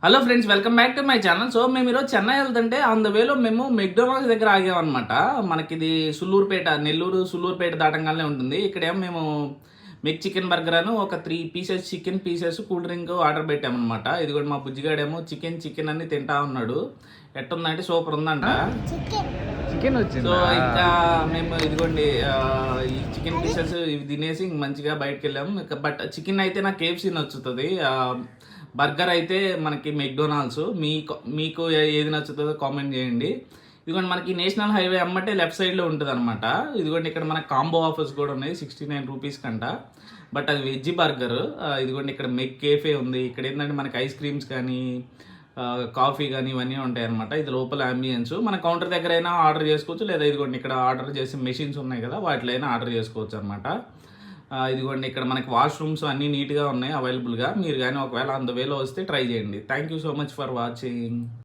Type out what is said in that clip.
Hello friends, welcome back to my channel. So మేము ఈరోజు చెన్నై వెళ్తుంటే ఆన్ ద వేలో మేము మెక్డొనాల్డ్స్ దగ్గర ఆగామన్నమాట. మనకిది సుల్లూరుపేట, నెల్లూరు సుల్లూరుపేట దాటంగానే ఉంటుంది. ఇక్కడేమో మేము మెక్ చికెన్ బర్గర్ అని ఒక 3 pieces chicken pieces cool drink order పెట్టామన్నమాట. ఇది కూడా మా బుజ్జిగాడేమో చికెన్ అని తింటా ఉన్నాడు. ఎట్టుందంటే సూపర్ ఉందంట. చికెన్ వచ్చింది. సో ఇంకా మేము ఇదిగోండి ఈ చికెన్ పీసెస్ ఇవి తినేసి మంచిగా బయటకు వెళ్ళాము. బట్ చికెన్ అయితే నాకు KFC నచ్చుతుంది, బర్గర్ అయితే మనకి మెక్డొనాల్డ్స్. మీకు ఏది నచ్చుతుందో కామెంట్ చేయండి. ఇదిగోండి మనకి నేషనల్ హైవే అమ్మటే లెఫ్ట్ సైడ్లో ఉంటుంది అనమాట. ఇదిగోండి ఇక్కడ మనకి కాంబో ఆఫర్స్ కూడా ఉన్నాయి 69 రూపీస్ కంట. బట్ అది వెజ్ బర్గర్. ఇదిగోండి ఇక్కడ మెక్ కేఫే ఉంది. ఇక్కడ ఏంటంటే మనకి ఐస్ క్రీమ్స్ కానీ కాఫీ కానీ ఇవన్నీ ఉంటాయి అనమాట. ఇది లోపల అంబియన్స్. మన కౌంటర్ దగ్గర అయినా ఆర్డర్ చేసుకోవచ్చు, లేదా ఇదిగోండి ఇక్కడ ఆర్డర్ చేసే మెషిన్స్ ఉన్నాయి కదా, వాటిలో అయినా ఆర్డర్ చేసుకోవచ్చు అనమాట. ఇదిగోండి ఇక్కడ మనకి వాష్రూమ్స్ అన్నీ నీట్గా ఉన్నాయి అవైలబుల్గా. మీరు కానీ ఒకవేళ అంత వేలో వస్తే ట్రై చేయండి. Thank you so much for watching.